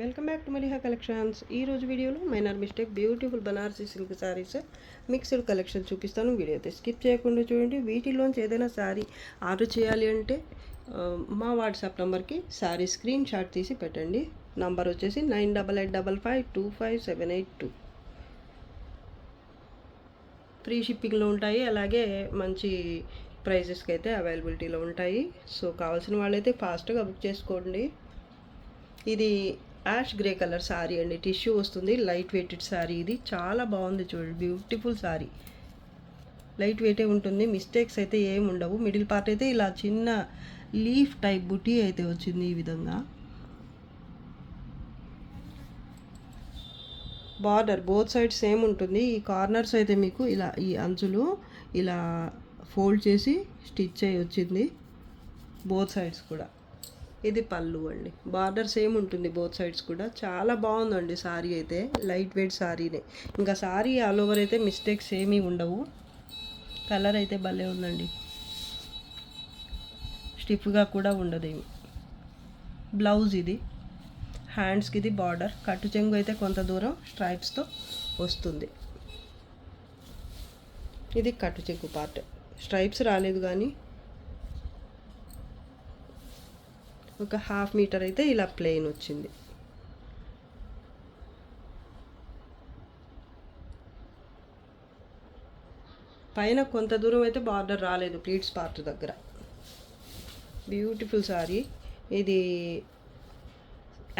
Welcome back to Maliha collections. ఈ రోజు వీడియోలో minor mistake beautiful Banarasi silk saris mixed collection చూపిస్తాను. వీడియో అయితే స్కిప్ చేయకుండా చూడండి. వీటిలోంచి ఏదైనా శారీ ఆర్డర్ చేయాలి అంటే మా వాట్సాప్ నెంబర్కి శారీ స్క్రీన్ షాట్ తీసి పెట్టండి. నంబర్ వచ్చేసి 9885525782. ఫ్రీ షిప్పింగ్లో ఉంటాయి, అలాగే మంచి ప్రైజెస్కి అయితే అవైలబిలిటీలో ఉంటాయి. సో కావాల్సిన వాళ్ళైతే ఫాస్ట్గా బుక్ చేసుకోండి. ఇది యాష్ గ్రే కలర్ శారీ అండి, టిష్యూ వస్తుంది, లైట్ వెయిటెడ్ శారీ. ఇది చాలా బాగుంది చూడండి, బ్యూటిఫుల్ శారీ. లైట్ వెయిటే ఉంటుంది, మిస్టేక్స్ అయితే ఏమి ఉండవు. మిడిల్ పార్ట్ అయితే ఇలా చిన్న లీఫ్ టైప్ బుటీ అయితే వచ్చింది ఈ విధంగా. బార్డర్ బోత్ సైడ్ సేమ్ ఉంటుంది. ఈ కార్నర్స్ అయితే మీకు ఇలా ఈ అంచులు ఇలా ఫోల్డ్ చేసి స్టిచ్ అయ్యి వచ్చింది బోత్ సైడ్స్ కూడా. ఇది పళ్ళు అండి, బార్డర్ సేమ్ ఉంటుంది బోత్ సైడ్స్ కూడా. చాలా బాగుందండి శారీ అయితే, లైట్ వెయిట్ శారీనే. ఇంకా శారీ ఆల్ ఓవర్ అయితే మిస్టేక్స్ ఏమీ ఉండవు. కలర్ అయితే భలే ఉందండి, స్టిఫ్గా కూడా ఉండదేమి. బ్లౌజ్ ఇది, హ్యాండ్స్కి ఇది బార్డర్. కట్టు చెంగు అయితే కొంత దూరం స్ట్రైప్స్తో వస్తుంది. ఇది కట్టు చెంగు పార్ట్, స్ట్రైప్స్ రాలేదు కానీ ఒక 1/2 మీటర్ అయితే ఇలా ప్లెయిన్ వచ్చింది. పైన కొంత దూరం అయితే బార్డర్ రాలేదు ప్లీట్స్ పార్ట్ దగ్గర. బ్యూటిఫుల్ శారీ. ఇది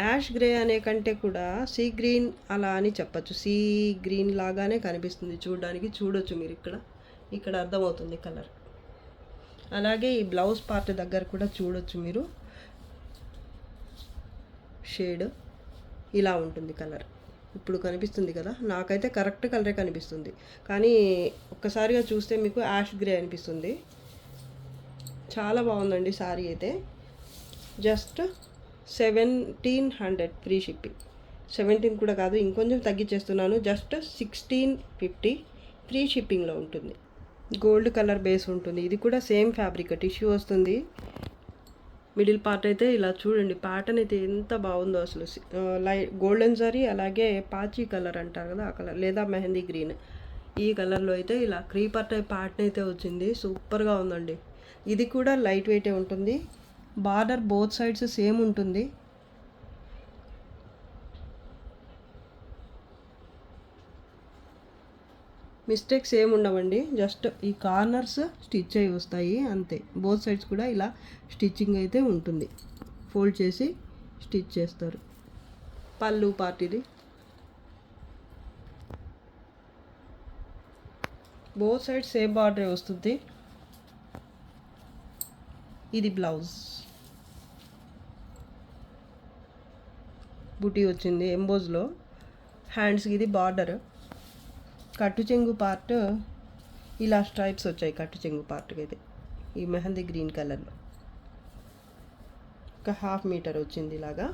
యాష్ గ్రే అనే కంటే కూడా సీ గ్రీన్ అలా అని చెప్పచ్చు. సీ గ్రీన్ లాగానే కనిపిస్తుంది చూడడానికి. చూడొచ్చు మీరు ఇక్కడ అర్థమవుతుంది కలర్. అలాగే ఈ బ్లౌజ్ పార్ట్ దగ్గర కూడా చూడొచ్చు మీరు, షేడ్ ఇలా ఉంటుంది కలర్. ఇప్పుడు కనిపిస్తుంది కదా, నాకైతే కరెక్ట్ కలరే కనిపిస్తుంది, కానీ ఒక్కసారిగా చూస్తే మీకు యాష్ గ్రే అనిపిస్తుంది. చాలా బాగుందండి శారీ అయితే. Just 1700 free shipping. 17 కూడా కాదు, ఇంకొంచెం తగ్గించేస్తున్నాను. జస్ట్ 1650 ఫ్రీ షిప్పింగ్లో ఉంటుంది. గోల్డ్ కలర్ బేస్ ఉంటుంది. ఇది కూడా సేమ్ ఫ్యాబ్రిక్, టిష్యూ వస్తుంది. మిడిల్ పార్ట్ అయితే ఇలా చూడండి, ప్యాటర్న్ అయితే ఎంత బాగుందో అసలు. లైట్ గోల్డెన్ జరీ, అలాగే పాచీ కలర్ అంటారు కదా ఆ కలర్, లేదా మెహందీ గ్రీన్, ఈ కలర్లో అయితే ఇలా క్రీపర్ టైప్ ప్యాటర్న్ అయితే వచ్చింది. సూపర్గా ఉందండి. ఇది కూడా లైట్ వెయిటే ఉంటుంది. బార్డర్ బోత్ సైడ్స్ సేమ్ ఉంటుంది. మిస్టేక్స్ ఏమి ఉండవండి, జస్ట్ ఈ కార్నర్స్ స్టిచ్ అయి వస్తాయి అంతే. బోత్ సైడ్స్ కూడా ఇలా స్టిచ్చింగ్ అయితే ఉంటుంది, ఫోల్డ్ చేసి స్టిచ్ చేస్తారు. పళ్ళు పార్ట్ ఇది. బోత్ సైడ్స్ సేమ్ బార్డరే వస్తుంది. ఇది బ్లౌజ్, బుటీ వచ్చింది ఎంబోజ్లో. హ్యాండ్స్కి ఇది బార్డర్. కట్టు చెంగు పార్ట్ ఇలా స్ట్రైప్స్ వచ్చాయి కట్టు చెంగు పార్ట్కి అయితే, ఈ మెహందీ గ్రీన్ కలర్లో. ఒక 1/2 మీటర్ వచ్చింది ఇలాగా.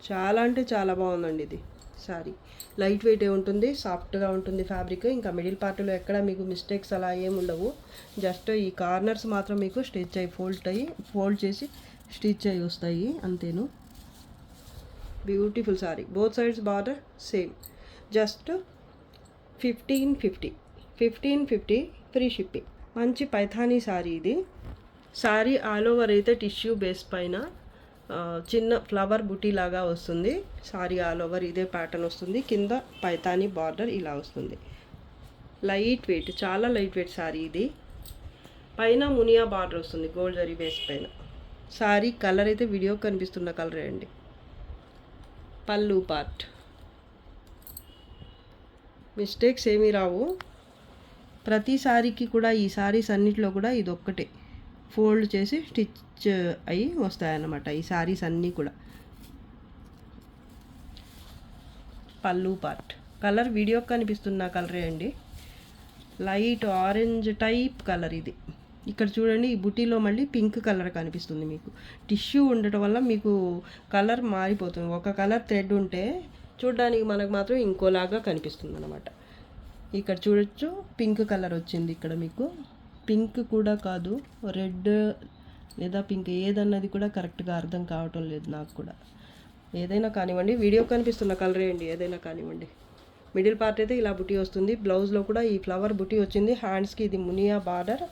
చాలా అంటే చాలా బాగుందండి ఇది శారీ. లైట్ వెయిటే ఉంటుంది, సాఫ్ట్గా ఉంటుంది ఫ్యాబ్రిక్. ఇంకా మిడిల్ పార్ట్లో ఎక్కడ మీకు మిస్టేక్స్ అలా ఏమి ఉండవు. జస్ట్ ఈ కార్నర్స్ మాత్రం మీకు స్టిచ్ అయ్యి ఫోల్డ్ చేసి స్టిచ్ అయ్యి వస్తాయి అంతేను. Beautiful sari. Both sides border same. Just 1550 free shipping. మంచి పైథానీ శారీ ఇది. శారీ ఆల్ ఓవర్ అయితే టిష్యూ బేస్ పైన చిన్న ఫ్లవర్ బుటీ లాగా వస్తుంది. శారీ ఆల్ ఓవర్ ఇదే ప్యాటర్న్ వస్తుంది. కింద పైథానీ బార్డర్ ఇలా వస్తుంది. లైట్ వెయిట్, చాలా లైట్ వెయిట్ శారీ ఇది. పైన మునియా బార్డర్ వస్తుంది గోల్డ్ జరీ బేస్ పైన. శారీ కలర్ అయితే వీడియో కనిపిస్తున్న కలరే అండి. పళ్ళు పార్ట్, మిస్టేక్స్ ఏమీ రావు. ప్రతి శారీకి కూడా, ఈ శారీస్ అన్నిటిలో కూడా ఇది ఒక్కటే ఫోల్డ్ చేసి స్టిచ్ అయ్యి వస్తాయన్నమాట ఈ శారీస్ అన్నీ కూడా. పళ్ళు పార్ట్ కలర్ వీడియో కనిపిస్తున్న కలరే అండి, లైట్ ఆరెంజ్ టైప్ కలర్ ఇది. ఇక్కడ చూడండి, ఈ బుటీలో మళ్ళీ పింక్ కలర్ కనిపిస్తుంది మీకు. టిష్యూ ఉండటం వల్ల మీకు కలర్ మారిపోతుంది. ఒక కలర్ థ్రెడ్ ఉంటే చూడడానికి మనకు మాత్రం ఇంకోలాగా కనిపిస్తుంది అన్నమాట. ఇక్కడ చూడొచ్చు పింక్ కలర్ వచ్చింది. ఇక్కడ మీకు పింక్ కూడా కాదు, రెడ్ లేదా పింక్ ఏదన్నది కూడా కరెక్ట్గా అర్థం కావటం లేదు నాకు కూడా. ఏదైనా కానివ్వండి, వీడియో కనిపిస్తున్న కలర్ వేయండి, ఏదైనా కానివ్వండి. మిడిల్ పార్ట్ అయితే ఇలా బుటీ వస్తుంది. బ్లౌజ్లో కూడా ఈ ఫ్లవర్ బుటీ వచ్చింది. హ్యాండ్స్కి ఇది మునియా బార్డర్,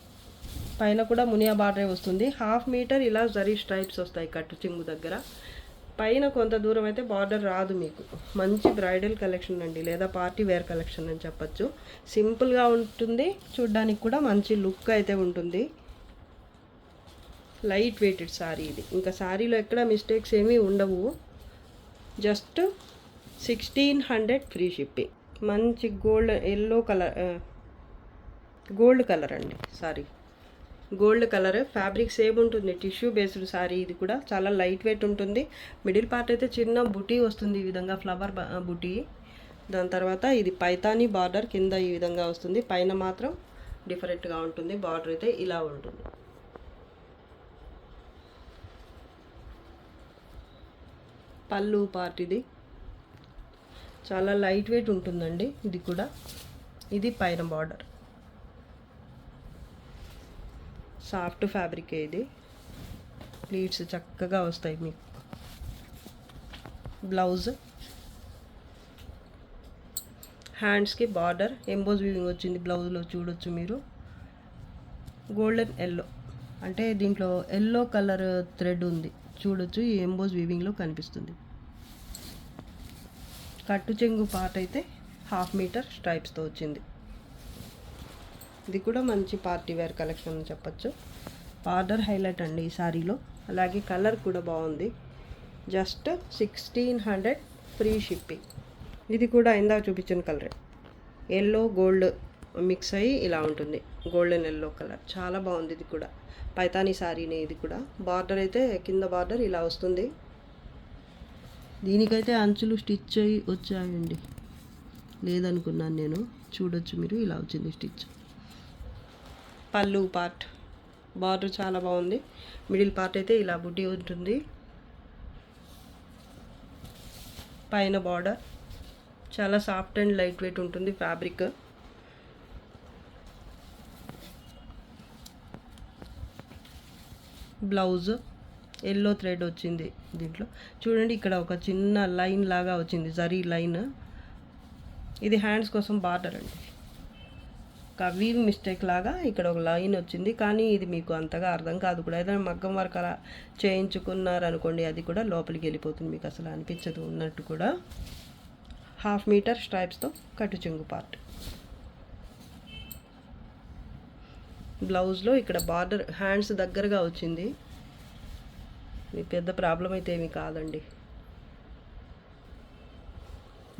పైన కూడా మునియా బార్డరే వస్తుంది. 1/2 మీటర్ ఇలా జరీ స్ట్రైప్స్ వస్తాయి కట్టు చెంగు దగ్గర. పైన కొంత దూరం అయితే బార్డర్ రాదు మీకు. మంచి బ్రైడల్ కలెక్షన్ అండి, లేదా పార్టీ వేర్ కలెక్షన్ అని చెప్పచ్చు. సింపుల్గా ఉంటుంది, చూడ్డానికి కూడా మంచి లుక్ అయితే ఉంటుంది. లైట్ వెయిటెడ్ శారీ ఇది. ఇంకా శారీలో ఎక్కడ మిస్టేక్స్ ఏమీ ఉండవు. Just 1600 free shipping. మంచి ఎల్లో కలర్, గోల్డ్ కలర్ అండి sorry, gold colour. Fabric same ఉంటుంది, టిష్యూ బేస్డ్ శారీ. ఇది కూడా చాలా లైట్ వెయిట్ ఉంటుంది. మిడిల్ పార్ట్ అయితే చిన్న బుటీ వస్తుంది, ఈ విధంగా ఫ్లవర్ బుటీ. దాని తర్వాత ఇది పైతానీ బార్డర్ కింద ఈ విధంగా వస్తుంది, పైన మాత్రం డిఫరెంట్గా ఉంటుంది. బార్డర్ అయితే ఇలా ఉంటుంది. పళ్ళు పార్ట్ ఇది చాలా లైట్ వెయిట్ ఉంటుందండి. ఇది కూడా, ఇది పైన బార్డర్ సాఫ్ట్ ఫ్యాబ్రిక్. ఇది ప్లీట్స్ చక్కగా వస్తాయి మీకు. బ్లౌజ్, హ్యాండ్స్కి బార్డర్ ఎంబోజ్ వీవింగ్ వచ్చింది. బ్లౌజ్లో చూడొచ్చు మీరు. గోల్డెన్ ఎల్లో అంటే దీంట్లో ఎల్లో కలర్ థ్రెడ్ ఉంది, చూడొచ్చు. ఈ ఎంబోజ్ వీవింగ్లో కనిపిస్తుంది. కట్టు చెంగు పార్ట్ అయితే 1/2 మీటర్ స్ట్రైప్స్తో వచ్చింది. ఇది కూడా మంచి పార్టీ వేర్ కలెక్షన్ అని చెప్పచ్చు. బార్డర్ హైలైట్ అండి ఈ శారీలో. అలాగే కలర్ కూడా బాగుంది. Just 1600 free shipping. ఇది కూడా ఇందాక చూపించిన కలరే, ఎల్లో గోల్డ్ మిక్స్ అయ్యి ఇలా ఉంటుంది. గోల్డెన్ ఎల్లో కలర్ చాలా బాగుంది. ఇది కూడా పైతానీ శారీనే. ఇది కూడా బార్డర్ అయితే కింద బార్డర్ ఇలా వస్తుంది. దీనికైతే అంచులు స్టిచ్ అయ్యి వచ్చాయండి, లేదనుకున్నాను నేను. చూడొచ్చు మీరు, ఇలా వచ్చింది స్టిచ్. పళ్ళు పార్ట్ బార్డర్ చాలా బాగుంది. మిడిల్ పార్ట్ అయితే ఇలా బుట్టి ఉంటుంది. పైన బార్డర్ చాలా సాఫ్ట్ అండ్ లైట్ వెయిట్ ఉంటుంది ఫ్యాబ్రిక్. బ్లౌజ్ ఎల్లో థ్రెడ్ వచ్చింది దీంట్లో. చూడండి ఇక్కడ ఒక చిన్న లైన్ లాగా వచ్చింది, జరీ లైన్. ఇది హ్యాండ్స్ కోసం బార్డర్ అండి. ఒక వీవ్ మిస్టేక్ లాగా ఇక్కడ ఒక లైన్ వచ్చింది, కానీ ఇది మీకు అంతగా అర్థం కాదు కూడా. ఏదైనా మగ్గం వర్క్ అలా చేయించుకున్నారనుకోండి, అది కూడా లోపలికి వెళ్ళిపోతుంది, మీకు అసలు అనిపించదు ఉన్నట్టు కూడా. 1/2 మీటర్ స్ట్రైప్స్తో కట్టు చెంగు పార్ట్. బ్లౌజ్లో ఇక్కడ బార్డర్ హ్యాండ్స్ దగ్గరగా వచ్చింది. ఇది పెద్ద ప్రాబ్లం అయితే ఏమీ కాదండి.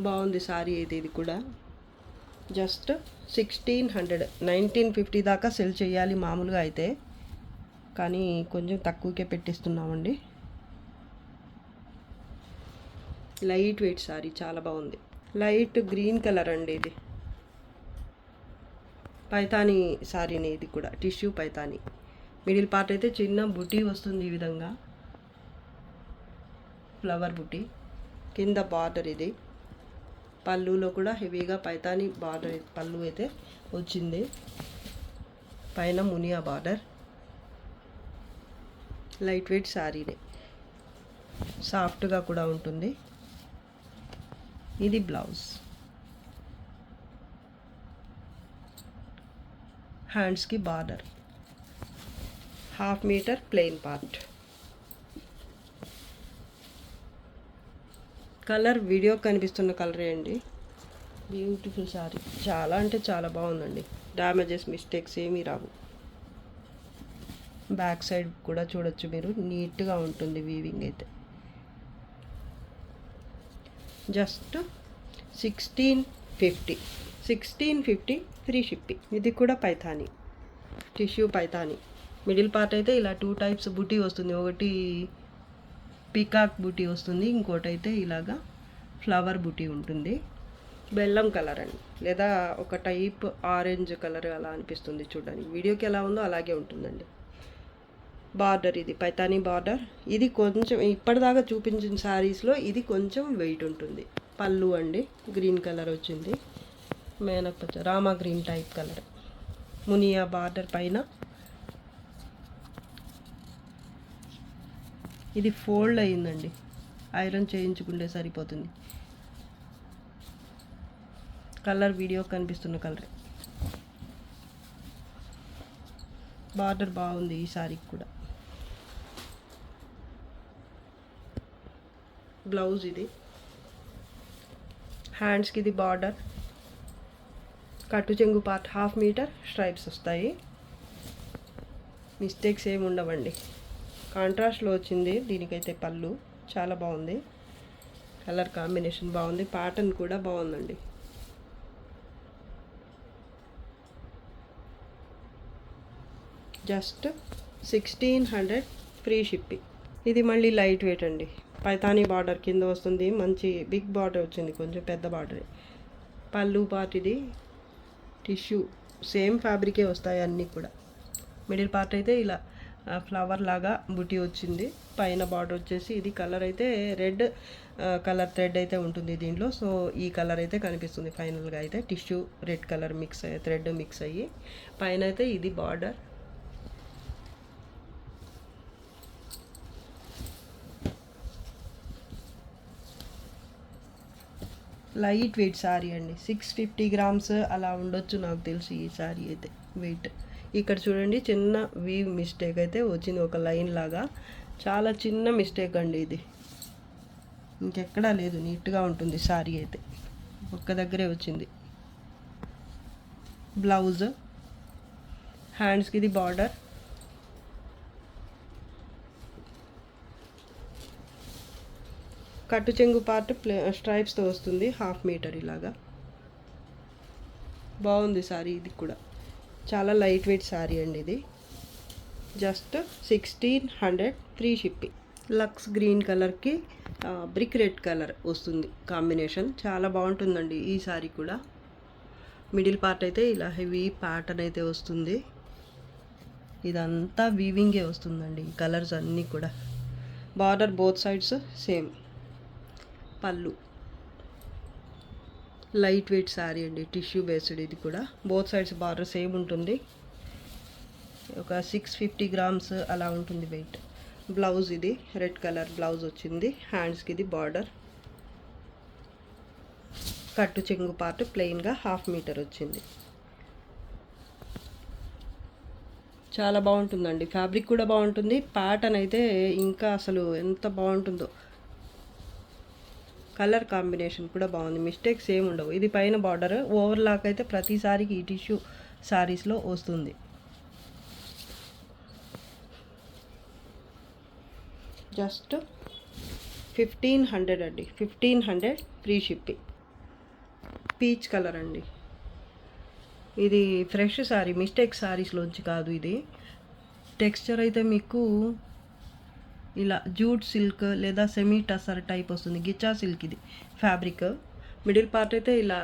బాగుంది శారీ అయితే. ఇది కూడా జస్ట్ 1600, 1950 దాకా సెల్ చేయాలి మామూలుగా అయితే, కానీ కొంచెం తక్కువకే పెట్టిస్తున్నామండి. లైట్ వెయిట్ శారీ చాలా బాగుంది. లైట్ గ్రీన్ కలర్ అండి ఇది. పైతానీ శారీని. ఇది కూడా టిష్యూ పైతానీ. మిడిల్ పార్ట్ అయితే చిన్న బుటీ వస్తుంది ఈ విధంగా, ఫ్లవర్ బుటీ. కింద బార్డర్ ఇది. పళ్ళులో కూడా హెవీగా పైతానీ బార్డర్ పళ్ళు అయితే వచ్చింది. పైన మునియా బార్డర్. లైట్ వెయిట్ శారీనే, సాఫ్ట్గా కూడా ఉంటుంది. ఇది బ్లౌజ్. హ్యాండ్స్కి border. 1/2 metre plain part. Colour video కనిపిస్తున్న కలరే అండి. బ్యూటిఫుల్ శారీ, చాలా అంటే చాలా బాగుందండి. డ్యామేజెస్ మిస్టేక్స్ ఏమీ రావు. బ్యాక్ సైడ్ కూడా చూడొచ్చు మీరు, నీట్గా ఉంటుంది వీవింగ్ అయితే. Just 1650 free shipping. ఇది కూడా Paithani, tissue Paithani. Middle part అయితే ఇలా 2 టైప్స్ బుటీ వస్తుంది. ఒకటి పీకాక్ బుటీ వస్తుంది, ఇంకోటి అయితే ఇలాగా ఫ్లవర్ బుటీ ఉంటుంది. బెల్లం కలర్ అండి, లేదా ఒక టైప్ ఆరెంజ్ కలర్ అలా అనిపిస్తుంది చూడండి. వీడియోకి ఎలా ఉందో అలాగే ఉంటుందండి. బార్డర్ ఇది పైతానీ బార్డర్. ఇది కొంచెం ఇప్పటిదాకా చూపించిన శారీస్లో ఇది కొంచెం వెయిట్ ఉంటుంది. పళ్ళు అండి గ్రీన్ కలర్ వచ్చింది, మేనపచ్చ రామా గ్రీన్ టైప్ కలర్. మునియా బార్డర్ పైన ఇది ఫోల్డ్ అయ్యిందండి, ఐరన్ చేయించుకుంటే సరిపోతుంది. కలర్ వీడియో కనిపిస్తున్న కలర్. బార్డర్ బాగుంది ఈ సారీకి కూడా. బ్లౌజ్ ఇది. హ్యాండ్స్కి ఇది బార్డర్, కట్టు చెంగు పార్ట్ 1/2 మీటర్ స్ట్రైప్స్ వస్తాయి. మిస్టేక్స్ ఏమి ఉండవండి. కాంట్రాస్ట్లో వచ్చింది దీనికైతే పళ్ళు. చాలా బాగుంది, కలర్ కాంబినేషన్ బాగుంది, ప్యాటర్న్ కూడా బాగుందండి. Just 1600 free shipping. ఇది మళ్ళీ లైట్ వెయిట్ అండి, పైతానీ బార్డర్ కింద వస్తుంది. మంచి బిగ్ బార్డర్ వచ్చింది, కొంచెం పెద్ద బార్డరే. పళ్ళు పార్ట్ ఇది టిష్యూ, సేమ్ ఫ్యాబ్రికే వస్తాయి అన్నీ కూడా. మిడిల్ పార్ట్ అయితే ఇలా ఫ్లవర్ లాగా బుటీ వచ్చింది. పైన బార్డర్ వచ్చేసి ఇది కలర్ అయితే రెడ్ కలర్ థ్రెడ్ అయితే ఉంటుంది దీంట్లో. సో ఈ కలర్ అయితే కనిపిస్తుంది ఫైనల్గా అయితే. టిష్యూ రెడ్ కలర్ మిక్స్ అయ్యి, థ్రెడ్ మిక్స్ అయ్యి పైన అయితే ఇది బార్డర్. లైట్ వెయిట్ శారీ అండి, 650 గ్రామ్స్ అలా ఉండొచ్చు నాకు తెలిసి ఈ శారీ అయితే వెయిట్. ఇక్కడ చూడండి చిన్న వీవ్ మిస్టేక్ అయితే వచ్చింది, ఒక లైన్ లాగా. చాలా చిన్న మిస్టేక్ అండి ఇది, ఇంకెక్కడా లేదు. నీట్గా ఉంటుంది శారీ అయితే, ఒక్క దగ్గరే వచ్చింది. బ్లౌజ్, హ్యాండ్స్కి ఇది బార్డర్, కట్టు చెంగు పార్ట్ స్ట్రైప్స్తో వస్తుంది 1/2 మీటర్ ఇలాగా. బాగుంది శారీ ఇది కూడా, చాలా లైట్ వెయిట్ శారీ అండి ఇది. Just 1600 free shipping. లక్స్ గ్రీన్ కలర్కి బ్రిక్ రెడ్ కలర్ వస్తుంది కాంబినేషన్, చాలా బాగుంటుందండి ఈ శారీ కూడా. మిడిల్ పార్ట్ అయితే ఇలా హెవీ ప్యాటర్న్ అయితే వస్తుంది. ఇదంతా వీవింగే వస్తుందండి ఈ కలర్స్ అన్నీ కూడా. Border both sides same. పళ్ళు లైట్ వెయిట్ శారీ అండి, టిష్యూ బేస్డ్ ఇది కూడా. బోత్ సైడ్స్ బార్డర్ సేమ్ ఉంటుంది, ఒక 650 గ్రామ్స్ అలా ఉంటుంది వెయిట్. బ్లౌజ్ ఇది రెడ్ కలర్ బ్లౌజ్ వచ్చింది. హ్యాండ్స్కి ఇది బార్డర్, కట్టు చెంగు పార్ట్ ప్లెయిన్గా 1/2 మీటర్ వచ్చింది. చాలా బాగుంటుందండి, ఫ్యాబ్రిక్ కూడా బాగుంటుంది. ప్యాటర్న్ అయితే ఇంకా అసలు ఎంత బాగుంటుందో. కలర్ కాంబినేషన్ కూడా బాగుంది, మిస్టేక్స్ ఏమి ఉండవు. ఇది పైన బార్డర్ ఓవర్లాక్ అయితే ప్రతిసారికి ఈ టిష్యూ శారీస్లో వస్తుంది. జస్ట్ 1500 అండి, 1500 ఫ్రీ షిప్పింగ్. పీచ్ కలర్ అండి, ఇది ఫ్రెష్ శారీ, మిస్టేక్ శారీస్లోంచి కాదు ఇది. టెక్స్చర్ అయితే మీకు ఇలా జూట్ సిల్క్ లేదా సెమీ టసర్ టైప్ వస్తుంది, గిచ్చా సిల్క్ ఇది ఫ్యాబ్రిక్. మిడిల్ పార్ట్ అయితే ఇలా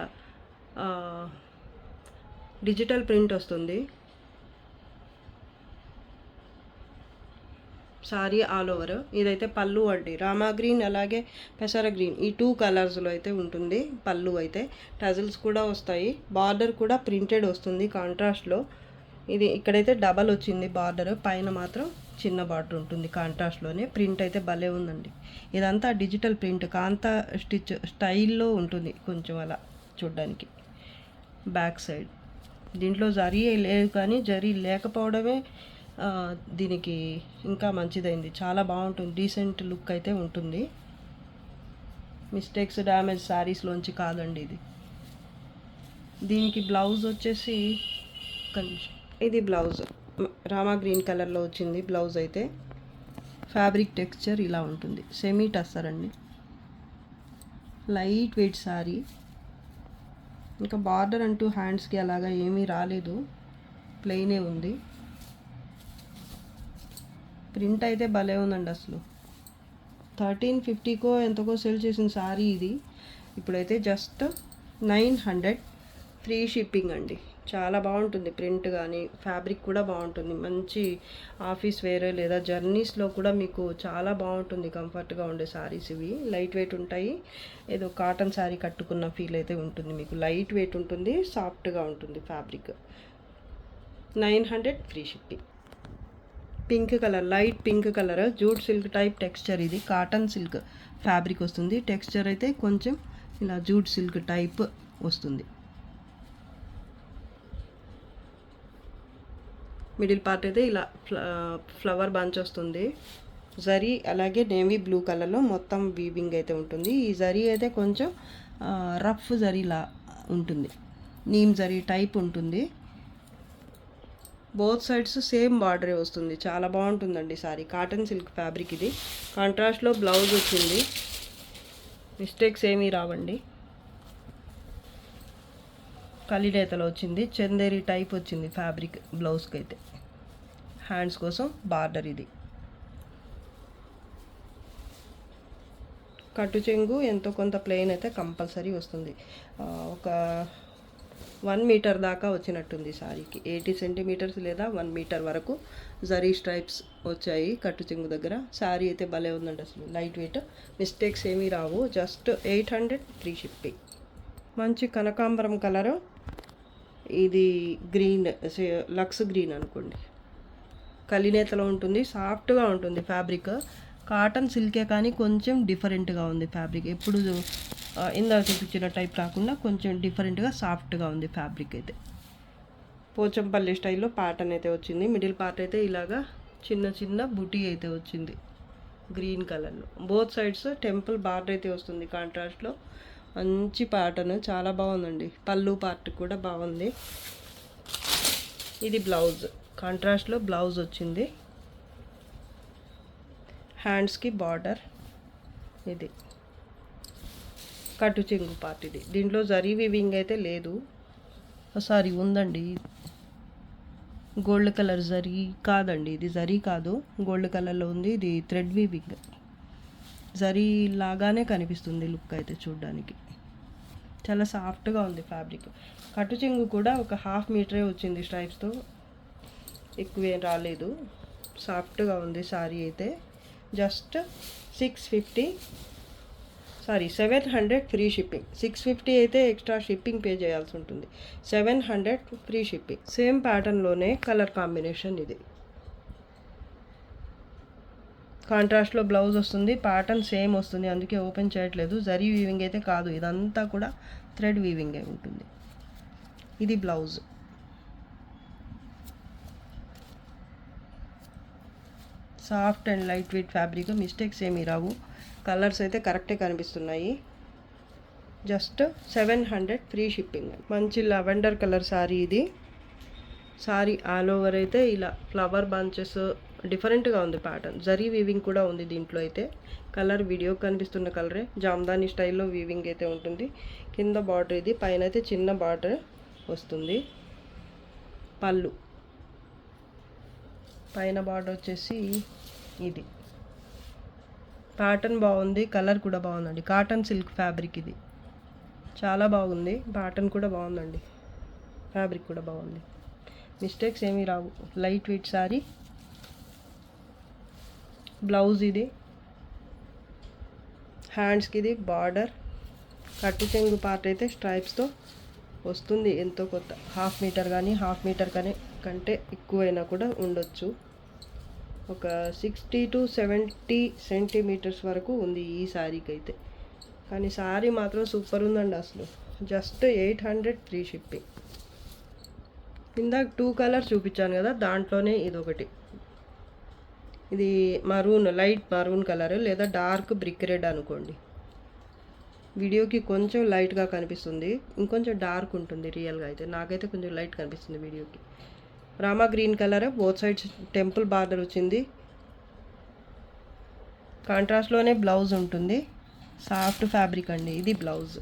డిజిటల్ ప్రింట్ వస్తుంది. Sorry all over. ఇదైతే పళ్ళు అండి, రామా గ్రీన్ అలాగే పెసర గ్రీన్ ఈ 2 కలర్స్లో అయితే ఉంటుంది పళ్ళు అయితే. టజల్స్ కూడా వస్తాయి, బార్డర్ కూడా ప్రింటెడ్ వస్తుంది కాంట్రాస్ట్లో. ఇది ఇక్కడైతే డబల్ వచ్చింది బార్డర్, పైన మాత్రం చిన్న బార్డర్ ఉంటుంది కాంట్రాస్ట్లోనే. ప్రింట్ అయితే భలే ఉందండి. ఇదంతా డిజిటల్ ప్రింట్, కాంతా స్టిచ్ స్టైల్లో ఉంటుంది కొంచెం అలా చూడ్డానికి. బ్యాక్ సైడ్ దీంట్లో జరీ లేదు, కానీ జరీ లేకపోవడమే దీనికి ఇంకా మంచిదైంది. చాలా బాగుంటుంది, డీసెంట్ లుక్ అయితే ఉంటుంది. మిస్టేక్స్ డ్యామేజ్ శారీస్లోంచి కాదండి ఇది. దీనికి బ్లౌజ్ వచ్చేసి ఇది బ్లౌజ్ రామా గ్రీన్ కలర్లో వచ్చింది బ్లౌజ్ అయితే. ఫ్యాబ్రిక్ టెక్స్చర్ ఇలా ఉంటుంది, సెమీ టస్సర్ అండి, లైట్ వెయిట్ శారీ. ఇంకా బార్డర్ అంటూ హ్యాండ్స్కి అలాగా ఏమీ రాలేదు, ప్లెయినే ఉంది. ప్రింట్ అయితే భలే ఉందండి అసలు. 1350కో ఎంతకో సేల్ చేసిన శారీ ఇది. ఇప్పుడైతే జస్ట్ 900 ఫ్రీ షిప్పింగ్ అండి. చాలా బాగుంటుంది ప్రింట్ కానీ, ఫ్యాబ్రిక్ కూడా బాగుంటుంది. మంచి ఆఫీస్ వేర్ లేదా జర్నీస్లో కూడా మీకు చాలా బాగుంటుంది, కంఫర్ట్గా ఉండే శారీస్ ఇవి. లైట్ వెయిట్ ఉంటాయి, ఏదో కాటన్ శారీ కట్టుకున్న ఫీల్ అయితే ఉంటుంది మీకు. లైట్ వెయిట్ ఉంటుంది, సాఫ్ట్గా ఉంటుంది fabric. 900 free shipping. Pink colour, light pink colour, jute silk type texture. ఇది కాటన్ సిల్క్ ఫ్యాబ్రిక్ వస్తుంది. టెక్స్చర్ అయితే కొంచెం ఇలా జూట్ సిల్క్ టైప్ వస్తుంది. మిడిల్ పార్ట్ అయితే ఇలా ఫ్లవర్ బంచ్ వస్తుంది. జరీ అలాగే నేవీ బ్లూ కలర్లో మొత్తం వీవింగ్ అయితే ఉంటుంది. ఈ జరీ అయితే కొంచెం రఫ్ జరీలా ఉంటుంది, నీమ్ జరీ టైప్ ఉంటుంది. బోత్ సైడ్స్ సేమ్ బార్డరే వస్తుంది. చాలా బాగుంటుందండి సారీ. కాటన్ సిల్క్ ఫ్యాబ్రిక్ ఇది. కాంట్రాస్ట్లో బ్లౌజ్ వచ్చింది. మిస్టేక్స్ ఏమీ రావండి. కలినేతలో వచ్చింది. చందేరి టైప్ వచ్చింది ఫ్యాబ్రిక్ బ్లౌజ్కి అయితే. హ్యాండ్స్ కోసం బార్డర్ ఇది. కట్టు చెంగు ఎంతో కొంత ప్లెయిన్ అయితే కంపల్సరీ వస్తుంది. ఒక 1 మీటర్ దాకా వచ్చినట్టుంది సారీకి. 80 సెంటీమీటర్స్ లేదా 1 మీటర్ వరకు జరీ స్ట్రైప్స్ వచ్చాయి కట్టు చెంగు దగ్గర. శారీ అయితే భలే ఉందండి అసలు. లైట్ వెయిట్, మిస్టేక్స్ ఏమీ రావు. Just 800 free shipping. మంచి కనకాంబరం కలరు. ఇది గ్రీన్, లక్స్ గ్రీన్ అనుకోండి. కలినేతలో ఉంటుంది. సాఫ్ట్గా ఉంటుంది ఫ్యాబ్రిక్. కాటన్ సిల్కే కానీ కొంచెం డిఫరెంట్గా ఉంది ఫ్యాబ్రిక్. ఎప్పుడు ఇందాక చూపించిన టైప్ కాకుండా కొంచెం డిఫరెంట్గా సాఫ్ట్గా ఉంది ఫ్యాబ్రిక్ అయితే. పోచంపల్లి స్టైల్లో ప్యాటర్న్ అయితే వచ్చింది. మిడిల్ పార్ట్ అయితే ఇలాగా చిన్న చిన్న బుటీ అయితే వచ్చింది గ్రీన్ కలర్లో. బోత్ సైడ్స్ టెంపుల్ బార్డర్ అయితే వస్తుంది కాంట్రాస్ట్లో. మంచి ప్యాటర్న్, చాలా బాగుందండి. పళ్ళు పార్ట్ కూడా బాగుంది. ఇది బ్లౌజ్. కాంట్రాస్ట్లో బ్లౌజ్ వచ్చింది. హ్యాండ్స్కి బార్డర్. ఇది కట్టు చెంగు పార్ట్. ఇది దీంట్లో జరీ వివింగ్ అయితే లేదు, సారీ ఉందండి. గోల్డ్ కలర్ జరీ కాదండి, ఇది జరీ కాదు, గోల్డ్ కలర్లో ఉంది. ఇది థ్రెడ్ వీవింగ్. జరీ లాగానే కనిపిస్తుంది లుక్ అయితే చూడడానికి. చాలా సాఫ్ట్గా ఉంది ఫ్యాబ్రిక్. కట్టు చెంగు కూడా ఒక 1/2 మీటరే వచ్చింది స్ట్రైప్స్తో, ఎక్కువేం రాలేదు. సాఫ్ట్గా ఉంది సారీ అయితే. Just 700 free shipping. 650 అయితే ఎక్స్ట్రా షిప్పింగ్ పే చేయాల్సి ఉంటుంది. 700 ఫ్రీ షిప్పింగ్. సేమ్ ప్యాటర్న్లోనే కలర్ కాంబినేషన్ ఇది. కాంట్రాస్ట్లో బ్లౌజ్ వస్తుంది. ప్యాటర్న్ సేమ్ వస్తుంది, అందుకే ఓపెన్ చేయట్లేదు. జరీ వీవింగ్ అయితే కాదు, ఇదంతా కూడా థ్రెడ్ వీవింగ్ అయి ఉంటుంది. ఇది blouse. Soft and light weight fabric, mistakes ఏమీ రావు. కలర్స్ అయితే కరెక్టే కనిపిస్తున్నాయి. Just 700 free shipping. మంచి లెవెండర్ కలర్ సారీ ఇది. సారీ ఆల్ ఓవర్ అయితే ఇలా ఫ్లవర్ బంచెస్ డిఫరెంట్గా ఉంది ప్యాటర్న్. జరీ వీవింగ్ కూడా ఉంది దీంట్లో అయితే. కలర్ వీడియో కనిపిస్తున్న కలరే. జామ్దాని స్టైల్లో వీవింగ్ అయితే ఉంటుంది. కింద బార్డర్ ఇది, పైన అయితే చిన్న బార్డర్ వస్తుంది. పళ్ళు పైన బార్డర్ వచ్చేసి ఇది. ప్యాటర్న్ బాగుంది, కలర్ కూడా బాగుందండి. కాటన్ సిల్క్ ఫ్యాబ్రిక్ ఇది. చాలా బాగుంది. ప్యాటర్న్ కూడా బాగుందండి, ఫ్యాబ్రిక్ కూడా బాగుంది. మిస్టేక్స్ ఏమీ రావు. Light weight sari. బ్లౌజ్ ఇది. హ్యాండ్స్కి ఇది బార్డర్. కట్టు చెంగు పార్ట్ అయితే స్ట్రైప్స్తో వస్తుంది. ఎంతో కొత్త 1/2 మీటర్ కానీ 1/2 మీటర్ కంటే ఎక్కువైనా కూడా ఉండొచ్చు. ఒక 60 to 70 సెంటీమీటర్స్ వరకు ఉంది ఈ శారీకి అయితే. కానీ శారీ మాత్రం సూపర్ ఉందండి అసలు. Just 800 free shipping. ఇందాక 2 కలర్స్ చూపించాను కదా, దాంట్లోనే ఇదొకటి. ఇది మరూన్, లైట్ మరూన్ కలర్ లేదా డార్క్ బ్రిక్ రెడ్ అనుకోండి. వీడియోకి కొంచెం లైట్గా కనిపిస్తుంది, ఇంకొంచెం డార్క్ ఉంటుంది రియల్గా అయితే. నాకైతే కొంచెం లైట్ కనిపిస్తుంది వీడియోకి. Rama green colour. Both sides temple border వచ్చింది. కాంట్రాస్ట్లోనే బ్లౌజ్ ఉంటుంది. సాఫ్ట్ ఫ్యాబ్రిక్ అండి. ఇది బ్లౌజ్.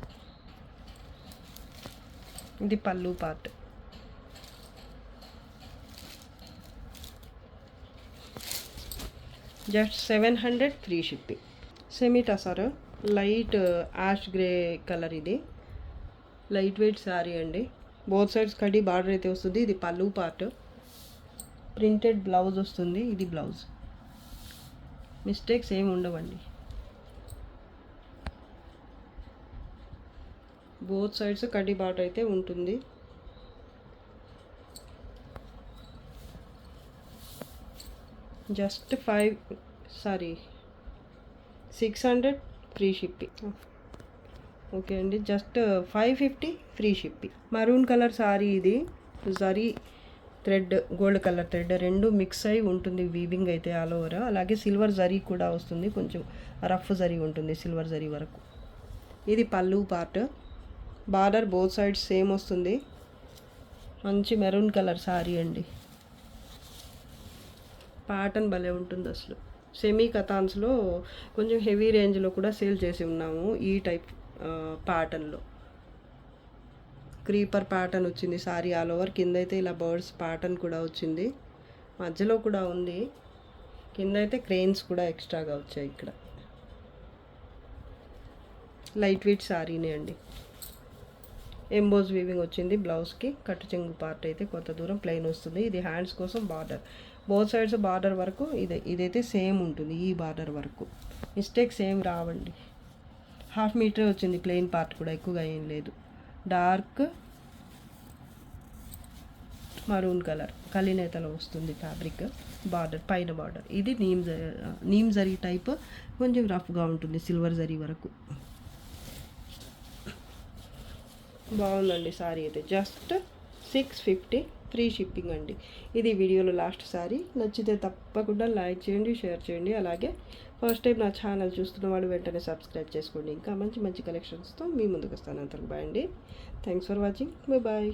ఇది పళ్ళు part. Just 700 free shipping. Semi tussar light ash grey colour. ఇది లైట్ వెయిట్ శారీ అండి. బోత్ సైడ్స్ కడి బార్డర్ అయితే వస్తుంది. ఇది పళ్ళు పార్ట్. ప్రింటెడ్ బ్లౌజ్ వస్తుంది. ఇది బ్లౌజ్. మిస్టేక్స్ ఏమి ఉండవండి. బోత్ సైడ్స్ కడి బార్డర్ అయితే ఉంటుంది. Just 600 free shipping. ఓకే అండి, just 550 free shipping. Maroon colour sari ఇది. Zari thread, gold colour thread రెండు మిక్స్ అయి ఉంటుంది వీవింగ్ అయితే ఆల్ ఓవర్. అలాగే సిల్వర్ జరీ కూడా వస్తుంది, కొంచెం రఫ్ జరీ ఉంటుంది సిల్వర్ జరీ వరకు. ఇది పళ్ళు part. Border both sides same వస్తుంది. మంచి మెరూన్ కలర్ సారీ అండి. ప్యాటర్న్ భలే ఉంటుంది అసలు. సెమీ కథాన్స్లో కొంచెం హెవీ రేంజ్లో కూడా సేల్ చేసి ఉన్నాము ఈ టైప్ ప్యాటర్న్లో. క్రీపర్ ప్యాటర్న్ వచ్చింది సారీ ఆల్ ఓవర్. కింద అయితే ఇలా బర్డ్స్ ప్యాటర్న్ కూడా వచ్చింది, మధ్యలో కూడా ఉంది. కింద అయితే క్రెయిన్స్ కూడా ఎక్స్ట్రాగా వచ్చాయి. ఇక్కడ లైట్ వెయిట్ సారీనే అండి. ఎంబోజ్ వీవింగ్ వచ్చింది బ్లౌజ్కి. కట్టు చెంగు పార్ట్ అయితే కొంత దూరం ప్లెయిన్ వస్తుంది. ఇది హ్యాండ్స్ కోసం బార్డర్, బోత్ సైడ్స్ బార్డర్ వరకు ఇదైతే సేమ్ ఉంటుంది. ఈ బార్డర్ వరకు మిస్టేక్స్ ఏం రావండి. 1/2 మీటరే వచ్చింది ప్లెయిన్ పార్ట్ కూడా, ఎక్కువగా ఏం లేదు. డార్క్ మరూన్ కలర్ కలినేతలో వస్తుంది ఫ్యాబ్రిక్. బార్డర్ పైన బార్డర్ ఇది నీమ్ జరీ టైప్, కొంచెం రఫ్గా ఉంటుంది సిల్వర్ జరీ వరకు. బాగుందండి సారీ అయితే. జస్ట్ 650 ఫ్రీ షిప్పింగ్ అండి. ఇది వీడియోలో లాస్ట్ సారీ. నచ్చితే తప్పకుండా లైక్ చేయండి, షేర్ చేయండి. అలాగే ఫస్ట్ టైం నా ఛానల్ చూస్తున్న వాళ్ళు వెంటనే సబ్స్క్రైబ్ చేసుకోండి. ఇంకా మంచి మంచి కలెక్షన్స్తో మీ ముందుకు వస్తాను. అంతకు బాయ్ అండి. Thanks for watching. బాయ్.